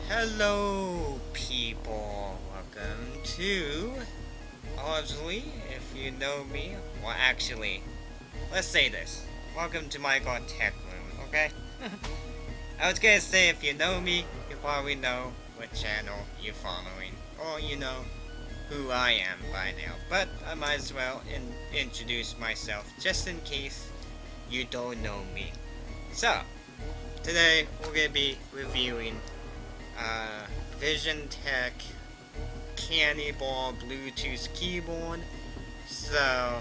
Hello, people. Welcome to, obviously, if you know me, well, actually, let's say this. Welcome to Michaeltechroom, okay? I was gonna say if you know me, you probably know what channel you're following, or you know who I am by now. But I might as well introduce myself just in case you don't know me. So, today we're gonna be reviewing Visiontek KeyBoard Bluetooth keyboard. So,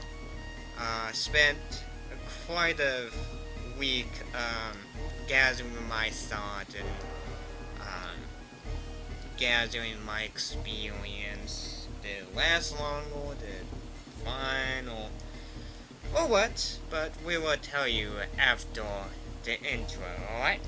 spent quite a week gathering my thought and gathering my experience. Did it last long or did it fine or what? But we will tell you after the intro, alright?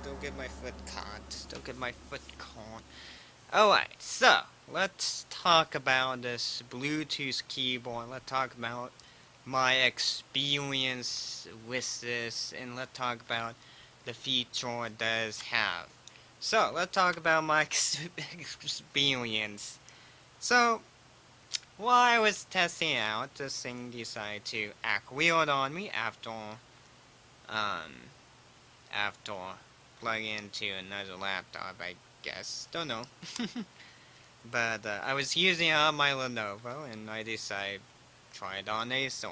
Don't get my foot caught. Don't get my foot caught. Alright, so let's talk about this Bluetooth keyboard. Let's talk about my experience with this, and let's talk about the feature it does have. So let's talk about my experience. So while I was testing out, this thing decided to act weird on me um, after plugging into another laptop, I guess. Don't know. But I was using it on my Lenovo, and I decided to try it on Acer.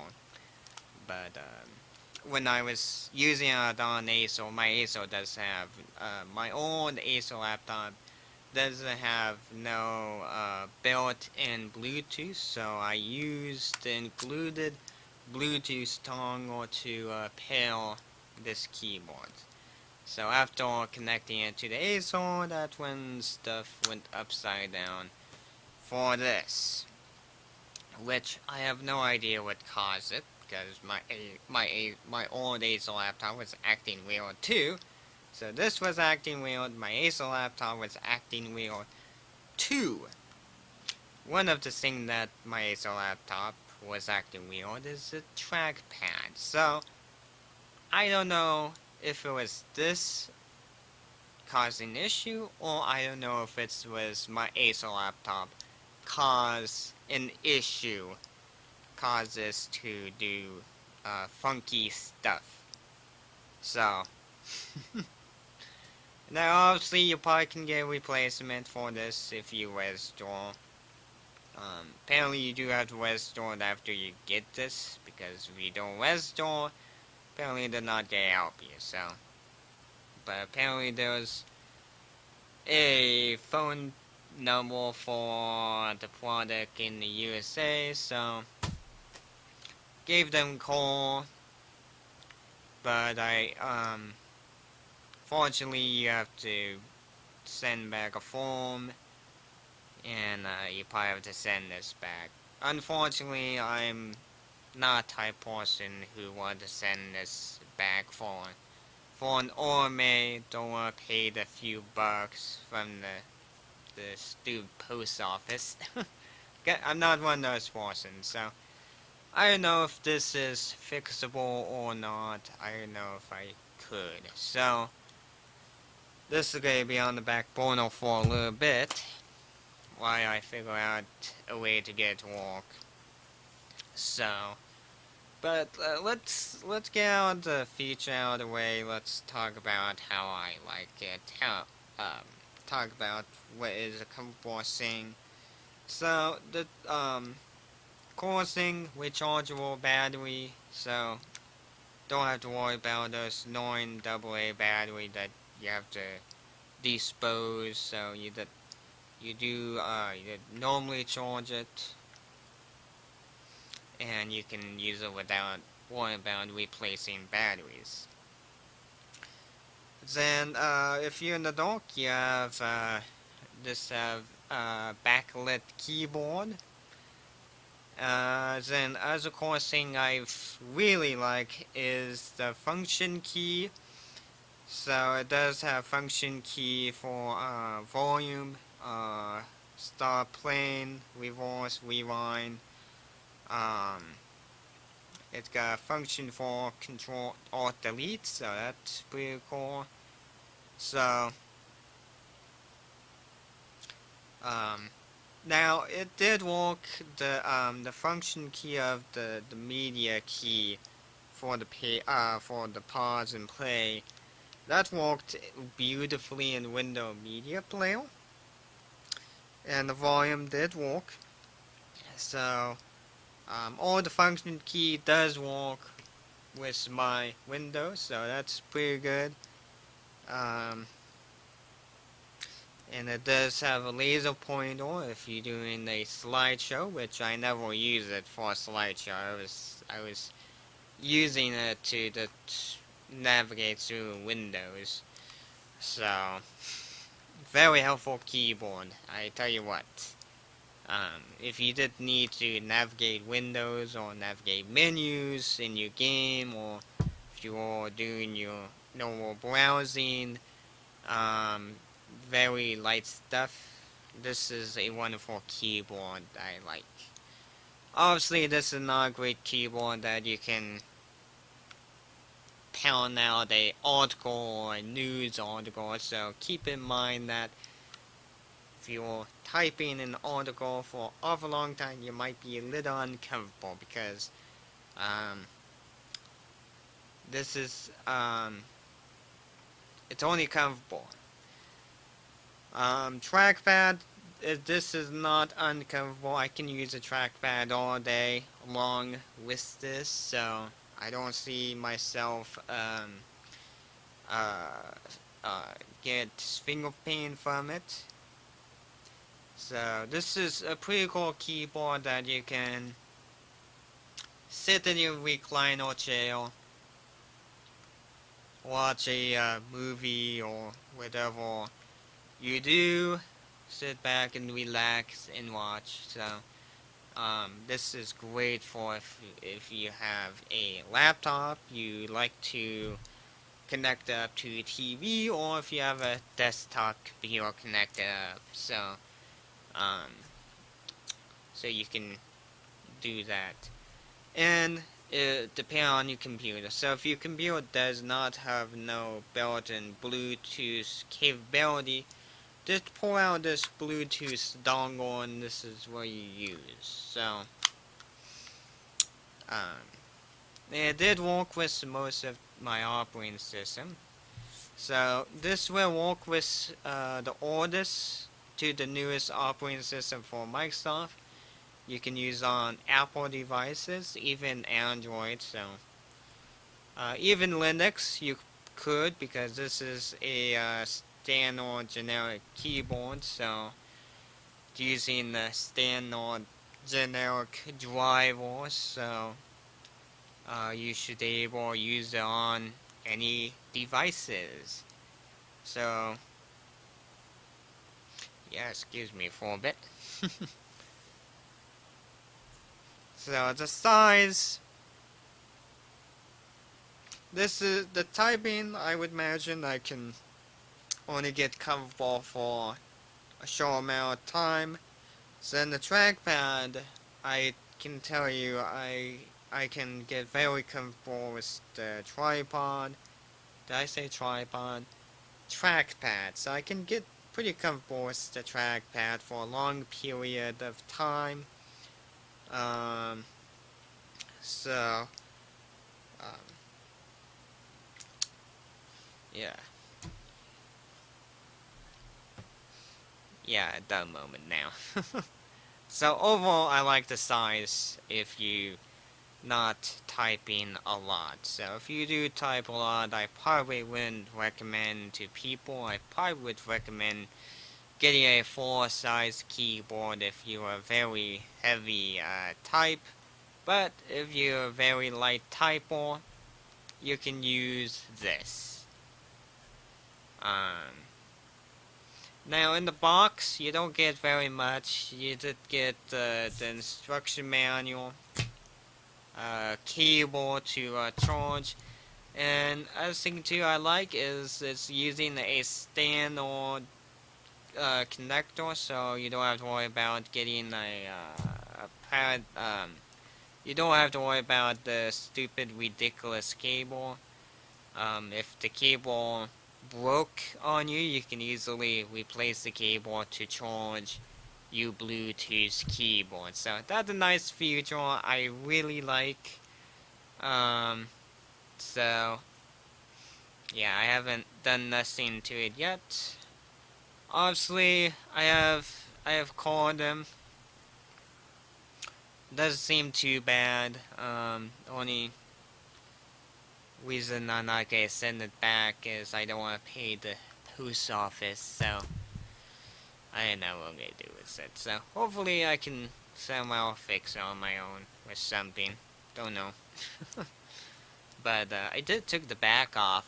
But when I was using it on Acer, my Acer does have, my old Acer laptop doesn't have no built-in Bluetooth, so I used the included Bluetooth dongle to pair this keyboard. So after connecting it to the Acer, that's when stuff went upside down for this. Which I have no idea what caused it, because my old Acer laptop was acting weird too. So this was acting weird, my Acer laptop was acting weird too. One of the things that my Acer laptop was acting weird is the trackpad. So I don't know if it was this causing issue, or I don't know if it was my Acer laptop cause an issue, causes to do funky stuff. So now obviously you probably can get a replacement for this if you restore. Apparently you do have to restore it after you get this, because if you don't restore, apparently they're not gonna help you. So, but apparently there's a phone number for the product in the USA, so gave them a call. But fortunately you have to send back a form, and you probably have to send this back. Unfortunately, I'm not the type of person who want to send this back for an OMA. Don't want to pay the few bucks from the stupid post office. I'm not one of those persons, so I don't know if this is fixable or not. I don't know if I could. So this is gonna be on the back burner for a little bit while I figure out a way to get it to work. So, but let's get out the feature out of the way. Let's talk about how I like it. Talk about what is a comfortable thing. So the core thing, rechargeable battery. So don't have to worry about this annoying AA battery that you have to dispose. So you normally charge it, and you can use it without worrying about replacing batteries. Then if you're in the dark, you have this have backlit keyboard. Then other core thing I really like is the function key. So it does have function key for volume, start playing, reverse, rewind. Um, it's got a function for control alt delete, so that's pretty cool. So um, now it did work the function key of the media key for the pause and play. That worked beautifully in Windows Media Player, and the volume did work. So all the function key does work with my Windows, so that's pretty good. Um, and it does have a laser pointer if you're doing a slideshow, which I never use it for a slideshow. I was using it to navigate through Windows. So very helpful keyboard. I tell you what. If you did need to navigate windows or navigate menus in your game, or if you are doing your normal browsing, very light stuff, this is a wonderful keyboard I like. Obviously, this is not a great keyboard that you can pound out a article or a news article, so keep in mind that if you're typing an article for a long time, you might be a little uncomfortable because this is it's only comfortable. Trackpad, this is not uncomfortable. I can use a trackpad all day long with this, so I don't see myself get finger pain from it. So this is a pretty cool keyboard that you can sit in your recliner chair, watch a movie or whatever you do, sit back and relax and watch. So this is great for if you have a laptop, you like to connect up to a TV, or if you have a desktop computer connected up. So you can do that. And it depends on your computer. So if your computer does not have no built-in Bluetooth capability, just pull out this Bluetooth dongle and this is what you use. So it did work with most of my operating system. So this will work with the oldest to the newest operating system for Microsoft. You can use on Apple devices, even Android. So even Linux you could, because this is a standard generic keyboard. So using the standard generic drivers, so you should be able to use it on any devices. So yeah, excuse me for a bit. So the size, this is the typing. I would imagine I can only get comfortable for a short amount of time. Then the trackpad, I can tell you I can get very comfortable with the tripod. Did I say tripod? Trackpad. So I can get pretty comfortable with the trackpad for a long period of time. So yeah. Yeah, at that moment now. So overall, I like the size if you not typing a lot. So if you do type a lot, I probably wouldn't recommend to people. I probably would recommend getting a full size keyboard if you are very heavy type. But if you're a very light typer, you can use this. Now in the box, you don't get very much. You did get the instruction manual, keyboard to charge, and other thing too I like is it's using a stand or connector, so you don't have to worry about getting a pad. You don't have to worry about the stupid, ridiculous cable. If the cable broke on you, you can easily replace the cable to charge your Bluetooth keyboard. So that's a nice feature I really like. So yeah, I haven't done nothing to it yet. Obviously, I have called them. Doesn't seem too bad. Only reason I'm not gonna send it back is I don't want to pay the post office. So I don't know what I'm gonna do with it. So hopefully I can somehow fix it on my own or something. Don't know. But I did took the back off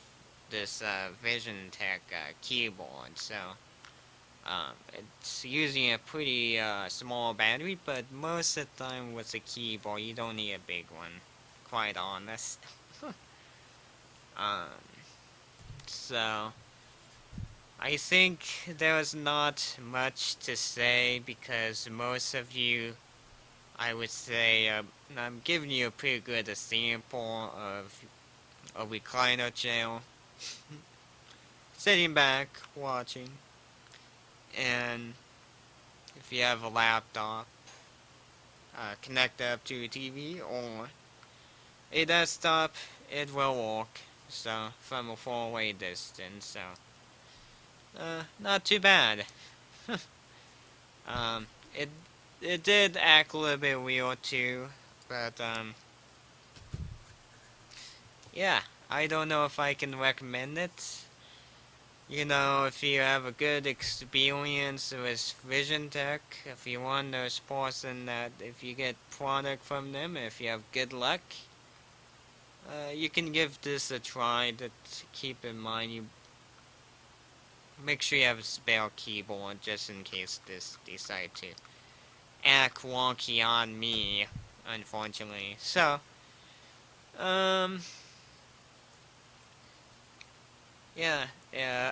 this Visiontek keyboard, so it's using a pretty small battery, but most of the time with a keyboard you don't need a big one, quite honest. um, so I think there's not much to say because most of you, I would say, I'm giving you a pretty good example of a recliner channel. Sitting back, watching. And if you have a laptop, connect up to a TV or a desktop, it will work. So, from a far away distance, so, not too bad. um, it it did act a little bit weird too, but yeah, I don't know if I can recommend it. You know, if you have a good experience with Visiontek, if you're one of those person that if you get product from them, if you have good luck, you can give this a try. But keep in mind, you make sure you have a spare keyboard just in case this decide to act wonky on me, unfortunately. So, yeah,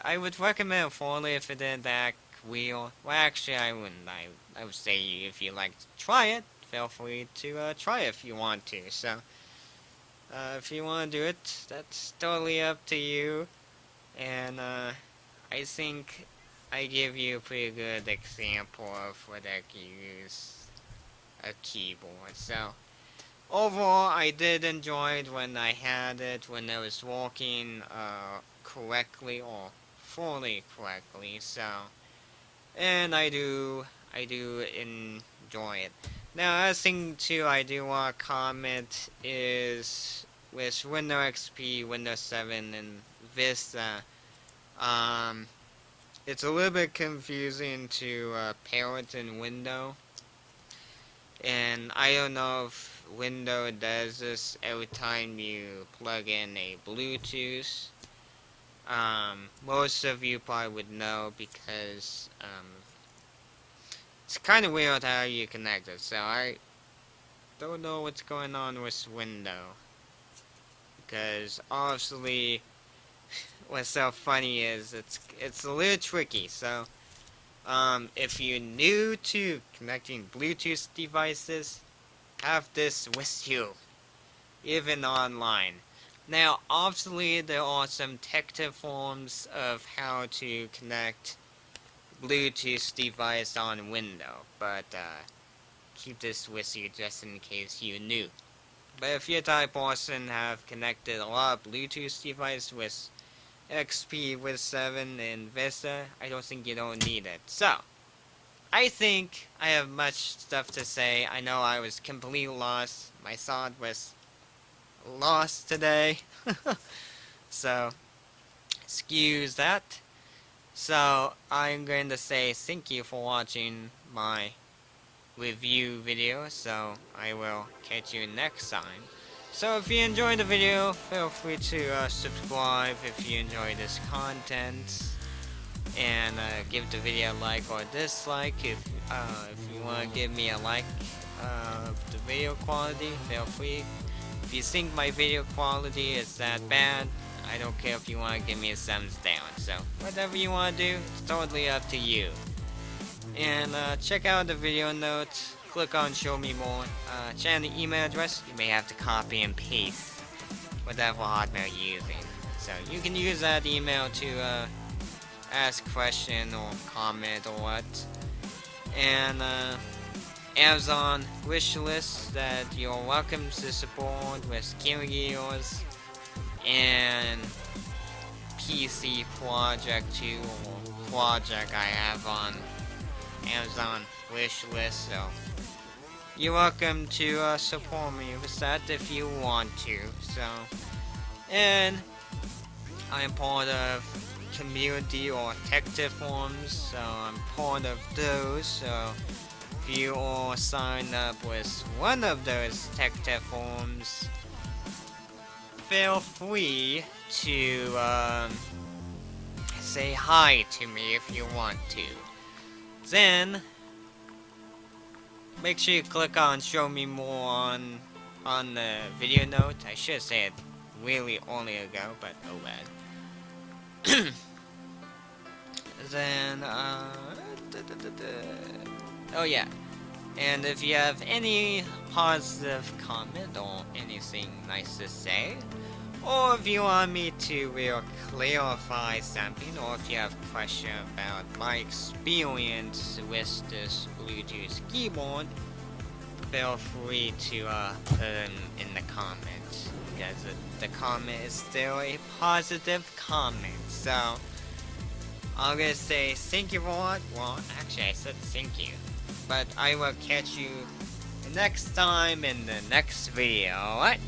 I would recommend it fully if it didn't act weird. Well, actually, I wouldn't. I would say if you like to try it, feel free to try it if you want to. So, if you want to do it, that's totally up to you. And I think I give you a pretty good example of what I can use a keyboard. So, overall, I did enjoy it when I had it, when I was working correctly or fully correctly. So, and I do enjoy it. Now, other thing too, I do want to comment is with Windows XP, Windows 7, and Vista. It's a little bit confusing to pair it in Windows. And I don't know if Windows does this every time you plug in a Bluetooth. Most of you probably would know because it's kind of weird how you connect it. So I don't know what's going on with Windows. Because obviously, what's so funny is it's a little tricky. So if you're new to connecting Bluetooth devices, have this with you, even online. Now, obviously, there are some technical forms of how to connect Bluetooth device on Windows, but keep this with you just in case you're new. But if you're the type of person have connected a lot of Bluetooth device with XP, with 7, and Vista, I don't think you don't need it. So, I think I have much stuff to say. I know I was completely lost. My thought was lost today. So, excuse that. So, I'm going to say thank you for watching my review video. So, I will catch you next time. So, if you enjoyed the video, feel free to subscribe if you enjoy this content. and give the video a like or dislike. If you want to give me a like of the video quality, feel free. If you think my video quality is that bad, I don't care if you want to give me a thumbs down. So whatever you want to do, it's totally up to you. And check out the video notes. Click on show me more. Check out the email address. You may have to copy and paste whatever hardware you're using. So you can use that email to ask question or comment or what. And Amazon wish list that you're welcome to support with Gears and PC project 2 or project I have on Amazon wish list. So you're welcome to support me with that if you want to. So, and I am part of community or tech tip forums, so I'm part of those. So if you all sign up with one of those tech tip forums, feel free to say hi to me if you want to. Then make sure you click on show me more on the video note. I should say it really only ago, but oh well. Then oh yeah, and if you have any positive comment or anything nice to say, or if you want me to clarify something, or if you have a question about my experience with this Bluetooth keyboard, feel free to put them in the comments, because the comment is still a positive comment. So I'm gonna say thank you for what? Well, actually I said thank you, but I will catch you next time in the next video. What?